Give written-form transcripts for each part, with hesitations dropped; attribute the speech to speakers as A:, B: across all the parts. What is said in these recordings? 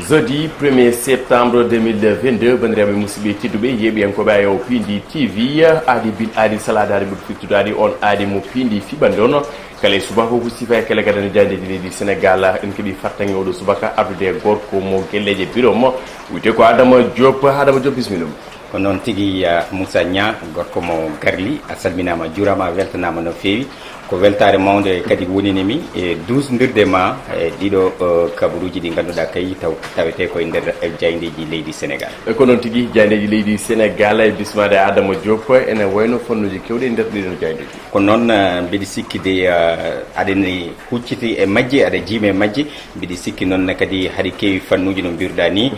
A: Jeudi 1er septembre 2022 bandiraɓe musidɓe tedduɓe yeɓiyankoɓe ayo Pindi TV adi bil adi salade adi ɓuɗo fittude adi on adi mo Pindi fiɓande on kala subaka ko sifa e kala gadane jandeji leydi Sénégal en keeɓi fartange oɗo subaka ardude gorko mo gelleje birom wiyete ko Adama Diop bisimilla
B: ko noon tigui Moussa Nia gorko mo garli a salminama juurama weltanama no fewi ko weltare mawde kadi wonanimi e 12 ndirdema e ɗiɗo kabaruji ɗi ganduɗa kay tawete koye nder jayndeji leydi Sénégal
A: ko noon tigui jayndeji leydi Sénégal e bismade Adama Diop ene wayno fannuji kewɗe e nder ɗiɗon jayndeji
B: ko noon mbiɗa sikkide aɗani hucciti e majje aɗa jiima e majje mbiɗa sikki noon kadi haɗi kewi fannuji no mbiruɗa ni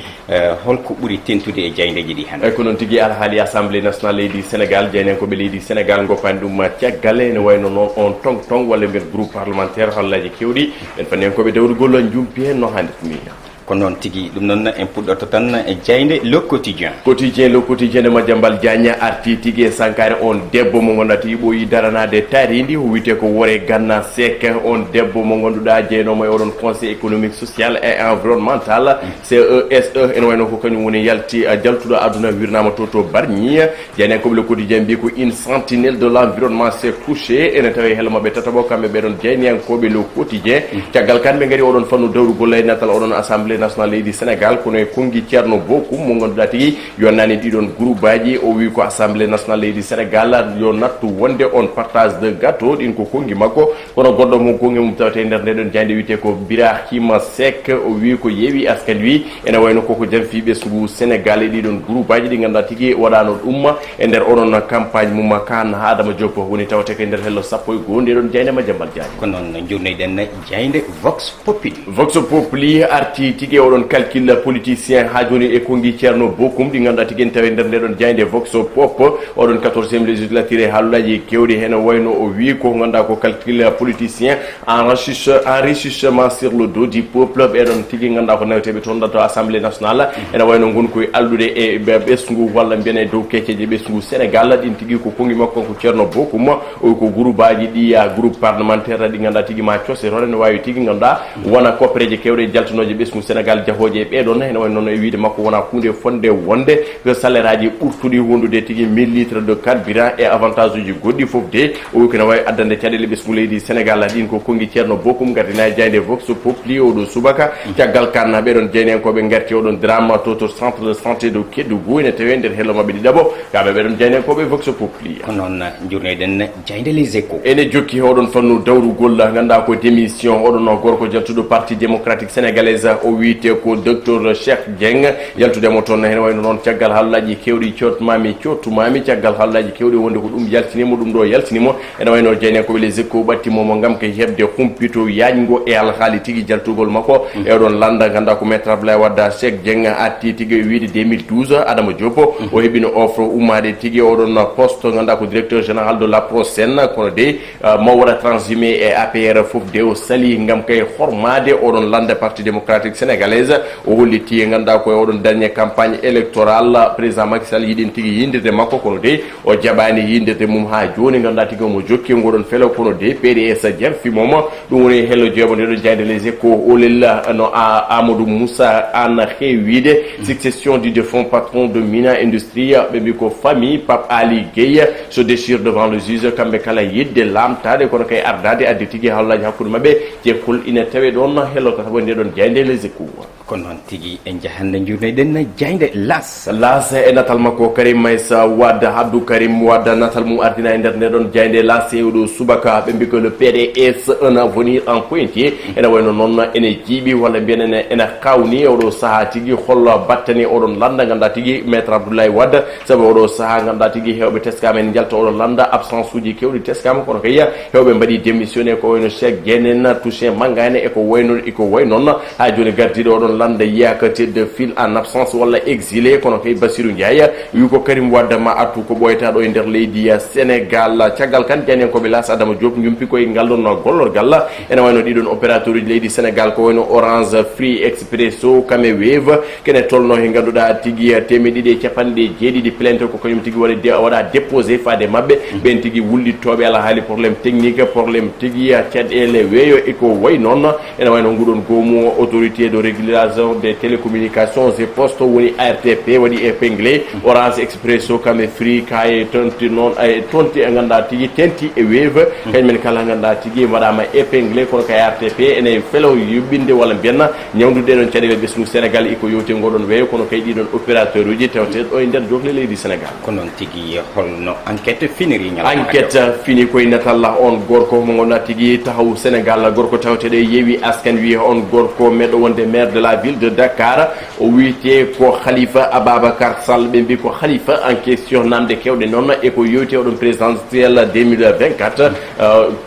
B: holko ɓuuri tentude e jayndeji ɗi hande
A: ko noon tigui alhaali assemblée nationale leydi Sénégal jeynenkoɓe leydi Sénégal goppani ɗum caggal ene wayno noon on tong walla mbiyat groupe parlementaire hallaji kewɗi en fani hen koɓe dawrugol jumpi hen no hannirta ni
B: ko noon tigui ɗum noon en puɗɗorto tan e jaynde le quotidien
A: nde Madiambal Diagne arti tigui e sankare on debbo mo ganduɗa tigui ɓooyi daranade taridi o wiyete ko Wore Ganna Seck on debbo mo ganduɗa jeeynomo e oɗon conseil économique social et environnemental CESE ene wayno ko kañum woni jaltuɗo aduna wirnama to Bargny jeynen koɓe le quotidien mbi ko une sentinelle de l'environnement s'est couché ene tawi hela mabɓe tataɓo kamɓe ɓeɗon jeyniyankoɓe le quotidien caggal kan ɓe gaari oɗon fannu dawrugol e natal oɗon assemblée national leydi Sénégal kono e kongi Ceerno Bokum mo ganduɗa tigui yo nani ɗiɗon groupe aji o wi ko assemblée national leydi Sénégal yo nattu wonde on partage de gâteau ɗin ko kongi makko kono goɗɗo mo kongi mum tawate nder ndeɗon jande wiyete ko Birahima Seck o wi ko yeewi askan wi ene wayno koko janfi ɓesgu Sénégal e ɗiɗon groupe aji ɗi ganduɗa tigui waɗano ɗum e nder oɗon campagne mum kan Adama Diop woni tawate ko nder hello sappo e goho ndeɗon jayde Madiambal Diagne
B: ko noon journeyɗen jayde Vox
A: Populi arti tigui oɗon calcul politicien ha joni e kongi Ceerno Bokum ɗi ganduɗa tigui tawi nder ndeɗon jayde Vox Pop oɗon 14e législature e haalullaji kewɗi hen wayno o wi ko ganduɗa ko calcul politicien enrichissement sur le dos du peuple ɓeɗon tigui ganduɗa ko naweteɓe toon ɗo assemblée nationale ene wayno gon koye allude e ɓesgu walla mbiyen e dow kecceje ɓesgu Sénégal ɗin tigui ko kongi makko ko Ceerno Bokum o ko groupe aji ɗi groupe parlementaire ɗi ganduɗa tigui ma coose toon ene wawi tigui ganduɗa wona koppereje kewɗe jaltunoje ɓesgu Sénégal jahoje e ɓeɗon ene wayno noon e wiide makko wona hunde fonde wonde que salaire aji ɓurtuɗi wondude tigui 1000 litres de carburant et avantage uji goɗɗi foof de o wi kene wawi addande caɗele ɓesgu leydi Sénégal ɗin ko kongi Ceerno Bokum gardina e jayde Vox Populi oɗo subaka caggal kan ɓeɗon jeynenkoɓe garti oɗon drame to centre de santé de Kédougou ene tawi nder hello mabɓe ɗiɗaɓo kamɓe ɓeɗon jeynenkoɓe Vox Populi
B: ko noon journeyɗen jayde les échos
A: ene jokki oɗon fannu dawrugol ganduɗa ko démission oɗon gorko jaltuɗo parti démocratique sénégalaise o wiyete ko docteur Cheikh Dieng yaltudemo toon hen wayno noon caggal haalullaji kewɗi cottumami caggal haalullaji kewɗi wonde ko ɗum yaltinimo ɗum ɗo yaltinimo ene wayno jeyne koɓe les échos ɓattimomo gam ko hebde humpito yañgo e alhaali tigui jaltugol makko e oɗon landa ganduɗa ko maître Abdoulaye Wade Cheikh Dieng atti tigui wiide 2012 Adama Diop o heɓino offre ummade tigui oɗon poste ganduɗa ko directeur général de la Procen kono de mawra transhumé e APR foof de o sali gam kay hormade oɗon landa parti démocratique sénégalaise o holliti e ganduɗa koye oɗon dernier campagne électorale président Macky Sall yiɗin tigui yindirde makko kono de o jaɓani yindirde mum ha joni ganduɗa tigui omo jokki ngoɗon felo kono de PDS jarfimoma ɗum woni hello jeeɓo ndeɗo jayde les échos olel no Amadou Moussa an heewide succession du défunt patron de Mina Industrie ɓe mbi ko famille Pape Ali Gueye se déchire devant le juge kamɓe kala yidde lamtade kono kay ardade addi tigui hallaji hakkude mabɓe jekkol ina tawe ɗon hello ko tabo ndeɗon jayde les échos
B: ko noon tigui en jahande journeyɗen jayde las
A: e natal makko Karim Meïssa Wade Abdou Karim Wade natal mum ardina e nder ndeɗon jayde las e oɗo subaka ɓe mbi ko le PDS un avenir en pointier ene wayno noon ene jiiɓi walla mbiyen ene kawni oɗo saaha tigui hollo battani oɗon landa ganduɗa tigui maître Abdoulaye Wade saabu oɗo saaha ganduɗa tigui hewɓe teskama en jalta oɗon landa absence uji kewɗi teskama kono kay hewɓe mbaɗi démissionné ko wayno Cheikh Dienen touché Mangane eko way noon ha joni gardiɗo oɗon landa yiyaka de fil en absence walla exilé kono kay Bassirou Ndiaye wi ko Karim Wade ma attu ko ɓoytaɗo e nder leydi Sénégal caggal kan jeynenkoɓe las Adama Diop jumpi koye ngallon gollorgal ene wayno ɗiɗon opérateur uji leydi Sénégal ko wayno Orange Free Expresso kame Wave kene tolno he ganduɗa tigui 250 plainte ko kañum tigui waɗa déposé fade mabɓe ɓen tigui wullittoɓe ala haali probléme technique probléme tigui caɗele weeyo eko way noon ene wayno nguɗon goomu autorité de régulation des télécommunications et postes woni ARTP wadi épinglé Orange Expresso kambe free kay tonti non ay tonti e ganda tigi tenti e wave kaymen kala ganda tigi wadama épinglé ko kay ARTP ene felo yubinde wala benna ñawdude non cadele besmu Sénégal iko yoti ngodon weyo kono kay di don opérateur uji tawte do e nder jogle leydi Sénégal
B: kono tigi holno enquête finiri ñala
A: enquête fini koy natalla on gorko mo ngona tigi taxaw Sénégal gorko tawte de yewi askan wi on gorko medo wonde maire de la ville de Dakar o wiite ko Khalifa Ababacar Sall be bi ko Khalifa en question namde kewde non e ko yoti odon présidentiel 2024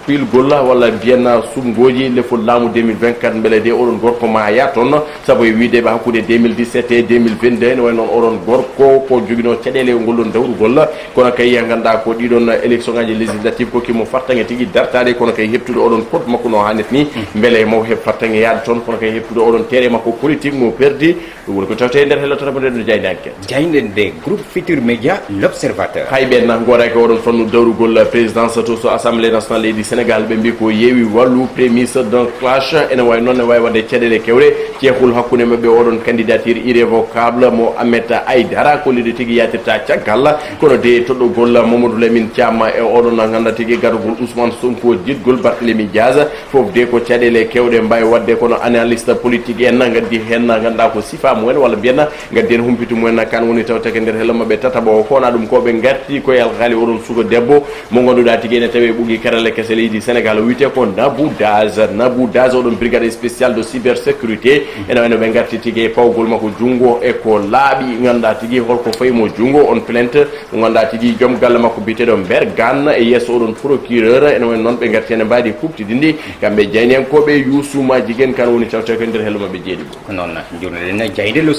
A: pile golla wala biena sumgoji le fo lamu 2024 bele de odon gorko ma ya ton sabo wiide ba hakude 2017 et 2022 no non odon gorko ko jogino cedele ngolon dawru golla kono kay ganda ko didon élection ngaji législative ko kimo fartange tigi dartade kono kay heptude odon pot makko no hanet ni bele mo heb fartange yaade ton kono kay heptude odon tere makko politique mo perdi dum ko tawte nder helotata mo do jayde enquête
B: jayde de groupe Futur Média l'Observateur
A: haybe na ngora ko odon fonnu dawru gol présidence to so assemblée nationale du Sénégal be mbi ko yewi wallu prémisse d'un clash ene way non way wade cedele kewre ceexul hakkunde mabbe odon candidature irrévocable mo ameta aydara ko lidi tigi yatirta ciagal kono de todo gol Mamadou Lamine Thiam e odon nganda tigi garugol Ousmane Sonko jidgol Barthélémy Diaz fof de ko cedele kewde mbay wadde kono analyste politique en ngadi hen nganda ko sifa mo wala biena ngadi en humpitu mo en kan woni tawta ke nder helma be tata bo ko na dum ko be garti ko yal gali odon sugo debbo mo gonduda tigi ne tawe bugi karale kesele di Sénégal wite ko Nabou Daz odon brigade spéciale de cybersécurité eno eno be garti tigi pawgol mako jungo e ko laabi nganda tigi holko faymo jungo on plainte nganda tigi jom galle makko bitedo Bergan e yeso odon procureur eno non be garti en baadi kupti dindi kambe jaynen ko be Youssouma jigen kan woni tawta ke nder helma be jeedi
B: non journée na jayde le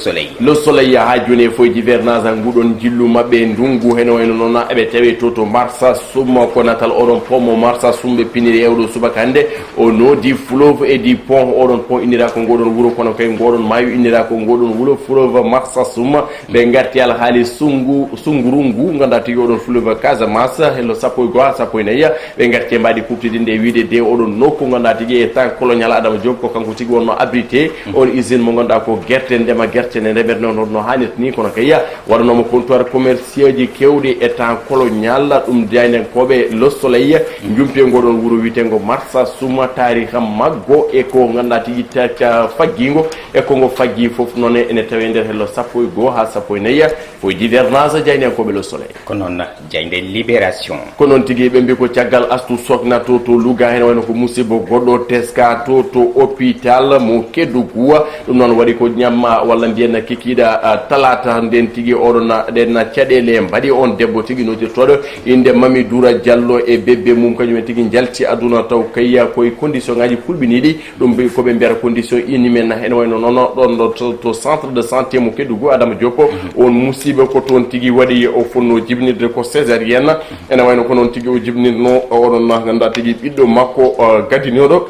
B: soleil
A: ha joni fo hivernage ngudon jillu mabbe ndungu heno non ebe tawe toto marsa summa ko natal odon pomo marsa sumbe piniri ewdo subakande o no di fleuve et di pont odon pont inira ko godon wuro kono kay godon mayu inira ko godon wulo fleuve marsa summa be ngati al hali sungurungu nganda tigi odon fleuve Casamance hello sapo go sapo neya be ngati mbadi kuptidi de wiide de odon nokku nganda tigi e tan colonial Adama Diop ko kanko tigi wonno abrité on usine mo nganda ko gerte ndema gerte ne reber non hanit ni kono kay warno mo comptoir commercial ji kewdi e tan colonial dum jaynen kobe le soleil njumpe godon wuro witengo marsa suma tarikha maggo e ko nganda tigi ta faggingo e ko ngo faggi fof non ene tawe nder hello sapo go ha sapo neya fo hivernage jaynen kobe le soleil
B: kono na jayde libération
A: kono tigi be mbi ko tiagal astu sokna to luga hen wona ko musibo goddo teska to hôpital mo Kédougou dum non wadi ko nyamma walla biena kikida talata den tigi orona den cadele mbadi on debbo tigi no jottodo inde Mami Doura Diallo e bebbe mum kanyum tigi jalti aduna taw kayya koy condition ngaji kulbinidi dum be ko be mbera condition inimen hen wayno nono don to centre de santé mo Kédougou Adama Diop on musibe ko ton tigi wadi o fonno jibnide ko césarienne ene wayno ko non tigi o jibnino orona ganda tigi biddo makko gadinodo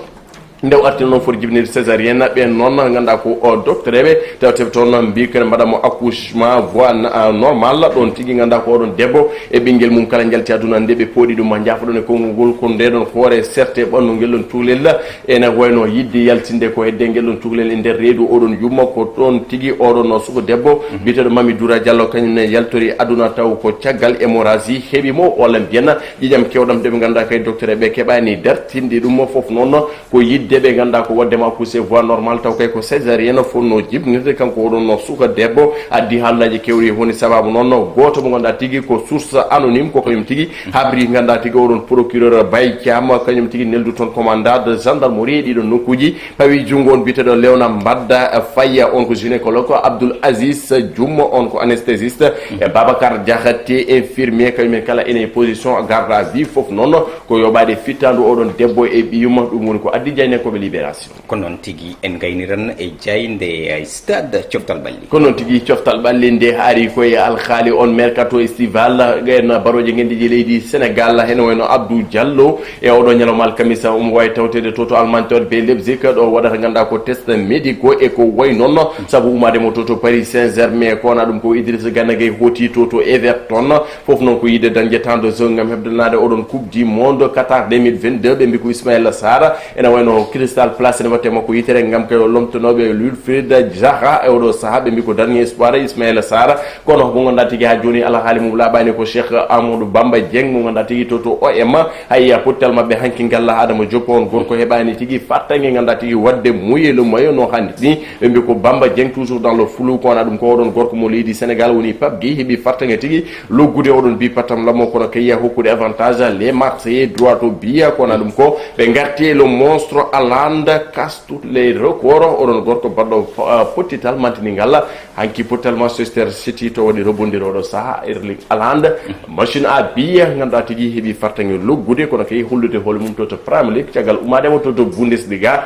A: ndew arti non for jibnir césarienne be non nganda ko docteur be tawte ton mbi ken madamo accouchement voie normal don tigi nganda ko don debbo e bingel mum kala jalti aduna ndebe podi dum ma jafo don ko ngol ko ndedon hoore certes bonno ngelon tuglel ena wayno yidde yaltinde ko hedde ngelon tuglel nder reedu odon yumma ko ton tigi odon no suko debbo bitedo Mami Doura Diallo kanyum ne yaltori aduna taw ko tiagal hémorragie hebi mo wala biena jijam kewdam de nganda kay docteur be kebani dartinde dum fof non ko debe ganda ko wadde ma poussé voie normale taw kay ko césarienne fonno jibnirde kanko odon no suka debbo addi hallaji kewri honi sababu non goto mo ganda tigi ko source anonyme ko kanyum tigi habri ganda tigi odon procureur Bay Thiam kanyum tigi neldu ton commandant de gendarmerie di don nokuji pawi jungon bitedo Léona Mbadda Faya on ko gynécologue Abdoul Aziz Djoum on ko anesthésiste e Babacar Diakhaté infirmier kanyum kala ene position garde à vue fof non ko yobade fitandu odon debbo e biyuma dum woni ko addi jayne ko be libération
B: konon tigi en gayniran e jaynde stade Coftal Balli
A: konon tigi Coftal Balli nde haari koy al khali on mercato estival gayna baroje ngendi je leydi Sénégal hen wayno Abdou Diallo e odo nyalomal kamisa way tawtede toto almantor be Leipzig do wadata ganda ko test médico e ko way non sabu umade mo toto Paris Saint-Germain ko na dum ko Idrissa Gana Gueye hoti toto Everton fof non ko yide danje temps de jeu ngam hebdalade odon coupe du monde Qatar 2022 be mbi ko Ismaïla Sarr ena wayno Crystal Palace ne watte makko yitere ngam kay lomtonoɓe Wilfried Zaha e oɗo saaha ɓe mbi ko dernier espoir Ismaïla Sarr kono mo ganduɗa tigui ha joni ala haali mum laaɓani ko Cheikh Amadou Bamba Dieng mo ganduɗa tigui to OM hayya pottal mabɓe hanki ngalla Adama Diop on gorko heɓani tigui fattangue ganduɗa tigui wadde mouye le maillot no handi ni ɓe mbi ko Bamba Dieng toujours dans le flou ko wona ɗum ko oɗon gorko mo leydi Sénégal woni Pape Gueye heeɓi fattangue tigui loggude oɗon bi patam lammo kono kayya hokkude avantage les Marseillais droit au biya ko wona ɗum ko ɓe garti le monstre Haaland casse tous les records oɗon gorko baɗɗo pottital mantinigal hanki pottal Manchester City to waɗi rebondiroɗo saaha Erling Haaland machine à biya ganduɗa tigui heeɓi fattangue loggude kono kay hollude hoole mum to Premier League caggal umademo to Bundesliga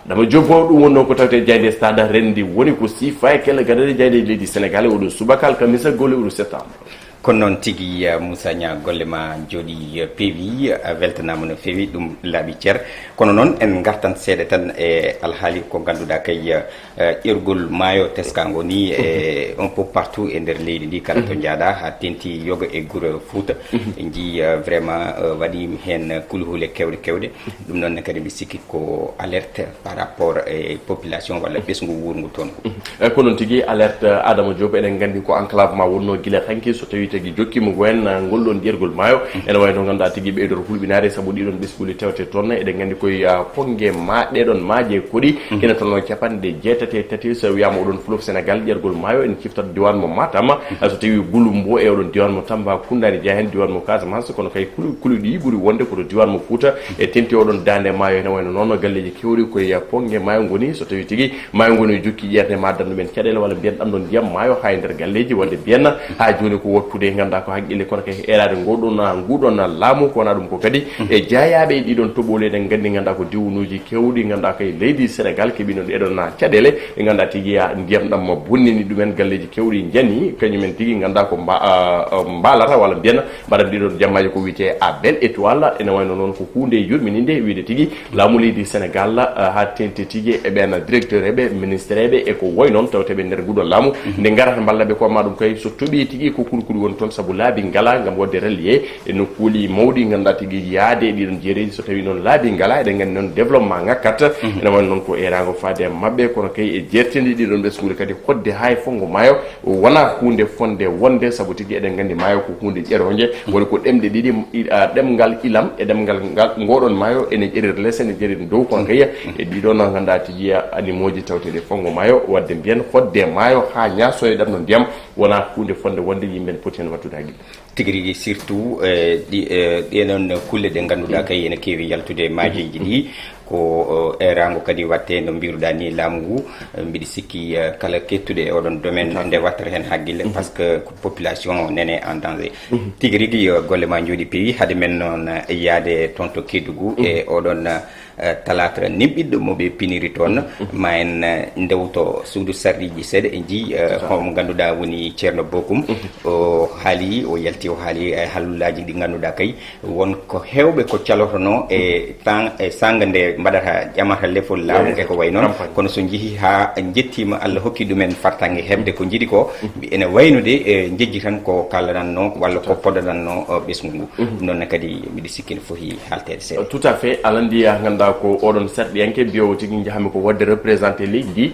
A: dama jobbo ɗum wonno ko tawte jayde stade rendi woni ko sifa e kelle gadade jayde leydi Sénégal oɗo subakal kamisa golle oɗo septembre
B: kono noon tigi Moussa Nia golle ma jooɗi peewi weltanama no feewi ɗum laaɓi ceer kono noon en gartan seeɗa tan e alhaali ko ganduɗa kay ƴergol maayo teskango ni e un peu partout e nder leydi ndi kala to jaaɗa ha tenti yoga e guure Fouta en jii vraiment waɗi hen kulhule kewɗe kewɗe ɗum noon kadi mi sikki ko alerte par rapport e population walla ɓesgu wurngu toon
A: ko ko noon tigui alerte Adama Diop eɗen gandi ko enclavement wonno guila hanki so tawi tagi jokkimo goyen ngolɗon ƴergol maayo ene wayno ganduɗa tigui ɓeydor hulɓinade saabu ɗiɗon ɓesguli tewte toon eɗen gandi koye pongue ɗeɗon maaje koɗi kene toon capanɗe jeetate tati so wiyama oɗon fleuve Sénégal ƴergol maayo en ciftat diwan mo Matam so tawi Goulumbo e oɗon diwan mo Tamba Koundani jeeya hen diwan mo Casamance kono kay kuluɗi ɓuuri wonde koto diwan mo Fouta e tenti oɗon dande maayo ene wayno noon galleji kewɗi koye pongue maayo goni so tawi tigui maayo goni jokki ƴerde ma dandumen caɗele walla mbiyen ɗam ɗon ndiyam maayo ha e nder galleji walla mbiyen ha joni ko woppude ganduɗa ko haqqille kono kay erade nguɗon laamu ko wona ɗum ko kadi e jeeyaɓe e ɗiɗon toɓoli eɗen gandi ganduɗa ko diwnuji kewɗi ganduɗa kay leydi Sénégal keeɓino ɗeɗon caɗele e ganduɗa tigui ndiyam ɗam bonnini ɗumen galleji kewɗi jani kañumen tigui ganduɗa ko mbalata walla mbiyen mbaɗa ɗiɗon jammaji ko wiyete a belle étoile ene wayno noon ko hunde yurmininde wiide tigui laamu leydi Sénégal ha tenti tigui e ɓen directeur eɓe ministre eɓe e ko woy noon tawteɓe nder nguɗon laamu nde garata mballaɓe ko ma ɗum kay so toɓi tigui ko kulkuli woni toon saabu laabi ngala gam wadde relier e nokkuuli mawɗi ganduɗa tigui yaade ɗiɗon jeereji so tawi noon laabi ngala eɗen gandi noon développement ngakkat ene wayno noon ko erago faade mabɓe kono kay e jertindi ɗiɗon ɓesgude kadi hodde hay fongo maayo wona hunde fonde wonde saabu tigui eɗen gandi maayo ko hunde ƴeroje woni ko ɗemɗe ɗiɗi ɗemgal ilam e ɗemgal ngal ngoɗon maayo ene ƴerir less ene ƴerir dow kono kay e ɗiɗon ganduɗa tigui animoji tawteɗe fongo maayo wadde mbiyen hodde maayo ha ñasoye ɗam no ndiyam wona hunde fonde wonde yimɓe poti hen wattude haqqille
B: tigi rigui surtout ɗenon kulle ɗe ganduɗa kay ene keewi yaltude maajeji ɗi ko erago kadi watte no mbiruɗa ni laamu ngu mbiɗa sikki kala kettuɗe e oɗon domaine nde wattata hen haqqille par ce que population nene en danger tigi rigui golle ma jooɗi peewi haade men noon yaade toon to Kédougou e oɗon talata nimɓiɗɗo moɓe piniri toon ma en ndewto suudu sarɗiji seeɗa e jii homo ganduɗa woni ceerno Bokum o haali o yalti o haali hallullaji ɗi ganduɗa kay wonko hewɓe ko calotono e temps e sanga nde mbaɗata ƴamata lefol laamu e ko way noon kono so jeehi ha jettima Allah hokki ɗumen fartangue hebde ko jiiɗi ko ene waynude jejji tan ko kalananno walla ko podananno ɓesgu ngu ɗum noon kadi mbiɗa sikki ne foti haltede seeɗa
A: tout à fait alandiya ganduɗa ko oɗon sarɗiyanke biyowo tigui jahami ko wadde représenté leydi ndi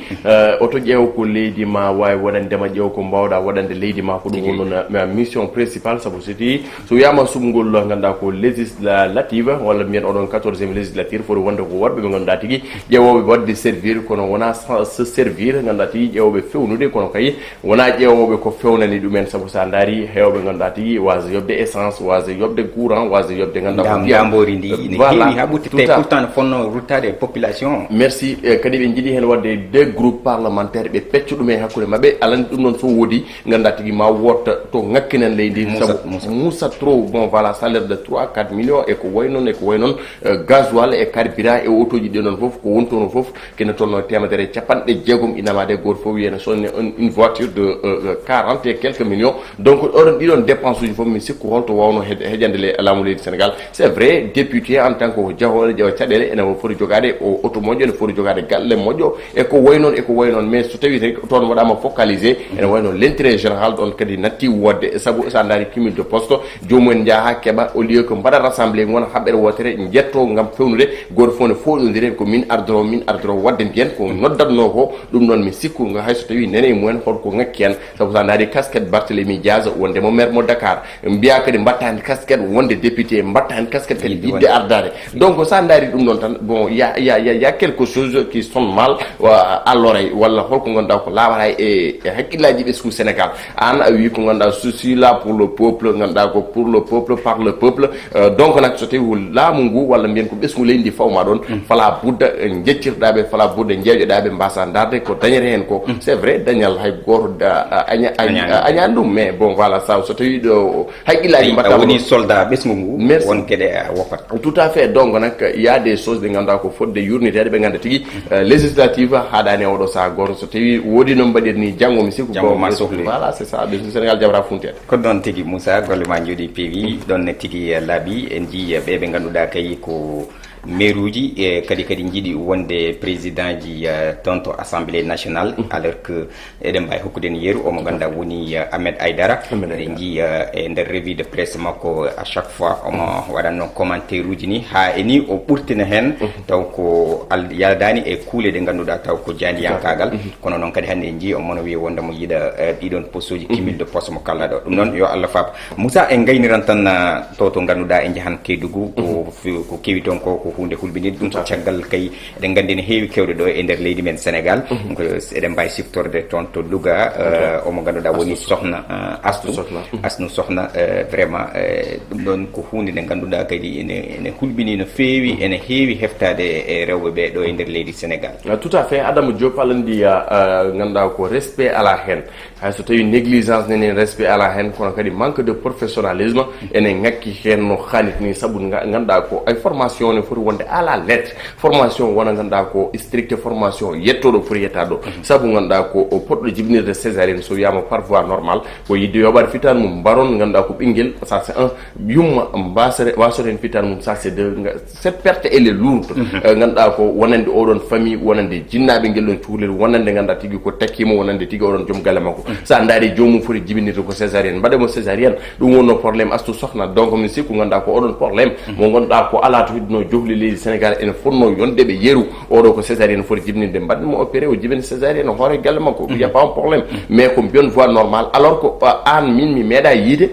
A: oto ƴeew ko leydi ma wawi waɗandema ƴeew ko mbawɗa waɗande leydi ma ko ɗum wonnoon mission principale saabu so tawi so wiyama sumgol ganduɗa ko législative walla mbiyen oɗon 14e législature foti wonde ko worɓe ɓe ganduɗa tigui ƴeewoɓe wadde servir kono wona se servir ganduɗa tigui ƴeewoɓe fewnude kono kay wona ƴeewoɓe ko fewnani ɗumen saabu sa daari hewɓe ganduɗa tigui wasa yobde essence wasa yobde courant wasa yobde ganduɗa ko
B: dambori ndi ine heewi ha ɓuttete pourtant fonno ruttade population
A: merci kadi ɓe jiiɗi hen wadde deux groupes parlementaires ɓe pecca ɗum e hakkude mabɓe alani ɗum noon so woodi ganduɗa tigui ma wotta to ngakkinen leydi saabu moussa trop bon voilà salaire de 3-4 millions e ko way noon e ko way noon gasoil e carburant e autoji ɗi noon foof ko wontono foof kene toon temedere capanɗe jeegom inamade goto foof wiyene sonne une voiture de 40 et quelques millions donc oɗon ɗiɗon dépense uji foof mi sikku holto wawno heƴande laamu leydi Sénégal c'est vrai député en tant que jahoɗo ƴeewa caɗele ene foti jogade o auto moƴƴo ene foti jogade galle moƴƴo e ko way noon mais so tawi toon waɗama focalisé ene way noon l' intérêt général ɗon kadi natti wodde saabu sa daari cumul de poste jomumen jaaha keeɓa au lieu que mbaɗa rassemblé gona haɓɓere wotere jetto gam fewnude goto fof ne wona foɗodire ko min ardoro wadde mbiyen ko noddatno ko ɗum noon mi sikku nga hayso tawi nene e mumen holko ngakki hen sabu sa daari casquette Barthélémy Diaz wonde mo maire mo Dakar mbiya kadi mbattani casquette wonde député mbattani casquette kadi yidde ardade donc sa daari ɗum noon tan bon y a quelque chose qui sonne mal à l'oreille walla holko gonda ko lawata e hakkillaji ɓesgu Sénégal an a wi ko gonda souci là pour le peuple gonda ko pour le peuple par le peuple donc nak so tawi laamu ngu walla mbiyen ko ɓesgu leydi fawma ɗon fala budda jettirɗaɓe fala budda jeeƴoɗaɓe mbasa darde ko dañete hen ko c'est vrai dañal hay goto añani ɗum mais bon voilà ça so tawi ɗo haqqillaji mbatta
B: woni soldat ɓesgu ngu won gueɗe wopat
A: tout à fait donc nak il y a des choses ɗe ganduɗa ko fodde yurnitede ɓe ganda tigui législative haɗani oɗo saaha goto so tawi woodi no mbaɗirni janggo mi sikku
B: ma sohli
A: voilà c'est ça ɓesgu Sénégal jabata funtede
B: ko ɗon tigui Moussa golle ma jooɗi peewi ɗon ne tigui laaɓi en jii ɓe ganduɗa kay ko maire uji e kadi jiiɗi wonde président ji tonto assemblée nationale alors que eɗen mbawi hokkude yeeru omo ganduɗa woni Ahmed Aïdara eɗen jii e nder revue de presse makko à chaque fois omo waɗanno commentaire uji ni ha eni o ɓurtina hen taw ko yaldani e kuule ɗe ganduɗa taw ko jandiyankagal kono noon kadi hannde en jii omono wi wonde mo yiiɗa ɗiɗon poste uji cumul de poste mo kalla ɗo ɗum noon yo Allah faaba Moussa en gayniran tan to ganduɗa e jahan Kédougou ko kewi toon ko hunde hulɓinide ɗum so caggal kay eɗen gandi ne heewi kewɗe ɗo e nder leydi men Sénégal ko eɗen mbawi siftorde toon to Louga omo ganduɗa woni sohna Astou sohna vraiment ɗum ɗon ko hunde nde ganduɗa kadi ene hulɓini no feewi ene heewi heftade e rewɓe ɓe ɗo e nder leydi Sénégal
A: tout à fait Adama Diop alandi ganduɗa ko respect ala hen hay so tawi négligence nene respect ala hen kono kadi manque de professionnalisme ene ngakki hen no hannitni saabu ganduɗa ko ay formation ne foti wonde à la lettre formation wona ganduɗa ko stricte formation yettoɗo foti yettade ɗo saabu ganduɗa ko poɗɗo jibinirde césarienne so wiyama par voie normale ko yidde yoɓade fitan mum mbaron ganduɗa ko ɓinguel ça c'est un yumma wasore hen fitan mum ça c'est deux cette perte elle est lourde ganduɗa ko wonande oɗon famille wonande jinnaɓe guel ɗon cuhlel wonande ganduɗa tigui ko takkimo wonande tigui oɗon joom galle makko sa daari jomum foti jibinirde ko césarienne mbaɗemo césarienne ɗum wonno probléme Astou Sokhna donc mi sikku ganduɗa ko oɗon probléme mo ganduɗa ko ala to hiddino johli leydi Sénégal ene fonno yonde ɓe yeeru oɗo ko césarienne foti jibinirde mbaɗnemo opéré o jibini césarienne hoore galle makko il y a pas un problème mais ko mbiyon voie normale alors que an min mi meeɗa yiide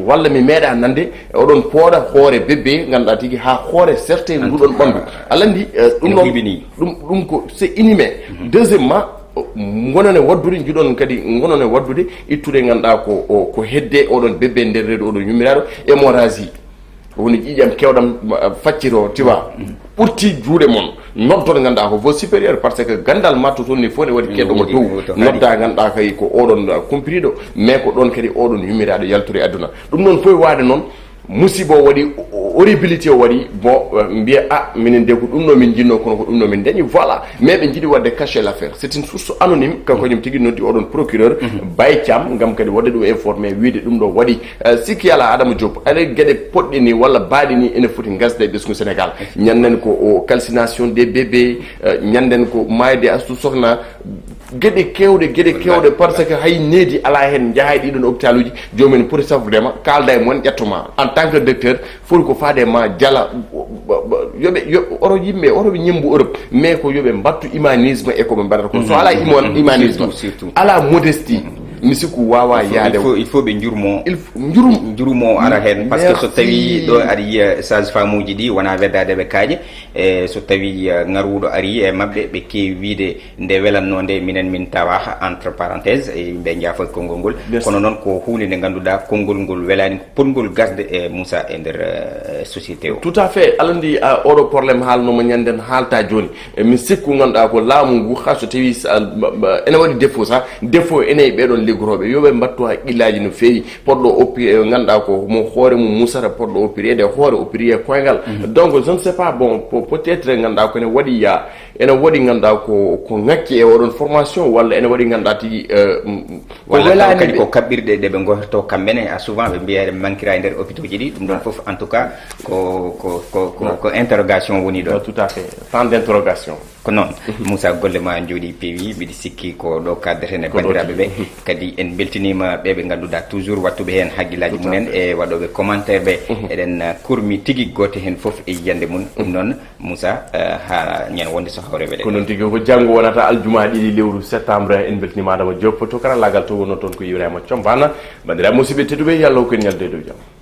A: walla mi meeɗa nande oɗon pooɗa hoore bébé ganduɗa tigui ha hoore certain nduɗon ɓandu alandi ɗum ko c'est inhumain deuxièmement gonone waddude jiɗon kadi gonone waddude ittude ganduɗa ko hedde oɗon bébé nder reedu oɗon yummiraɗo hémorragie woni ƴiƴam kewɗam facciro tiwa ɓurti juuɗe mon noddon ganduɗa ko vos supérieur par ce que gandal matto toon ni fof ne waɗi keɗomo dow nodda ganduɗa kay ko oɗon compris ɗo mais ko ɗon kadi oɗon yummiraɗo yaltore aduna ɗum noon fof wade noon musiba o waɗi horribilité o waɗi bon mbiya minen de ko ɗum no min jinno kono ko ɗum no min dañi voilà mais ɓe jiiɗi wadde caché l' affaire c'est une source anonyme kankoñum tigui noddi oɗon procureur Baye Thiam gam kadi wadde ɗum informé wiide ɗum ɗo waɗi sikki ala Adama Diop ala gueɗe poɗɗe ni walla baaɗi ni ene foti gasde e ɓesgu Sénégal ñanden ko calcination des bébés ñanden ko mayde Astou Sokhna gueɗe kewɗe par ce que hay needi ala hen jahay ɗiɗon hôpital uji jomumen poti safrudema kalda e moon ƴettoma en tant que docteur foti ko faade ma jala yoɓe oro yimɓe oroɓe ñembu Europe mais ko yoɓe mbattu humanisme e koɓe mbaɗata ko so ala humanisme ala modestie mi sikku wawa yaade
B: il faut ɓe jurmo ara hen par ce que so tawi ɗo aɗa yiya sage femme uji ɗi wona weddade ɓe kaaƴe e so tawi ngaruɗo ari e mabɓe ɓe kewi wiide nde welanno nde minen min tawa entre parenthèse e yimɓe jaafoy konngol ngol kono noon ko hunde nde ganduɗa konngol ngol welani potgol gasde e Moussa e nder société o
A: tout à fait alandi oɗo probléme haalnomo ñanden haalta joni mi sikku ganduɗa ko laamu ngu ha so tawi ene waɗi défaut sa défaut ene ɓeɗon liggoroɓe yoɓe mbattu haqqillaji no feewi poɗɗo opéré ganduɗa ko mo hoore mum musata poɗɗo opéré hoore opéré e koyngal donc je ne sais pas bon peut être ganduɗa ko ene waɗi ganduɗa ko ngakki e oɗon formation walla ene waɗi ganduɗa tigui
B: walla kadi ko kaɓɓirɗe ɗe ɓe gohorto kamɓene a souvent ɓe mbiya eɗe manquira e nder hôpital ji ɗi ɗum ɗon foof en tout cas ko interrogation woni ɗo
A: tout à fait tant d' interrogation
B: ko noon Moussa golle ma jooɗi peewi mbiɗa sikki ko ɗo kaddeten e bandiraɓe ɓe kadi en beltinima ɓe ganduɗa toujours wattuɓe hen haqqillaji mumen e waɗoɓe commentaire ɓe eɗen kurmi tigui goto hen foof e yiyande mum ɗum noon Moussa ha ñande wonde so hawreɓe ɗe
A: ko noon tigui ko janggo wonata aljuma ɗiɗi lewru septembre en beltinima Adama Diop to karallagal to wonno toon ko Ibrahima Thiombana bandiraɓe musidɓe tedduɓe yallah ko en ñalde dow jaam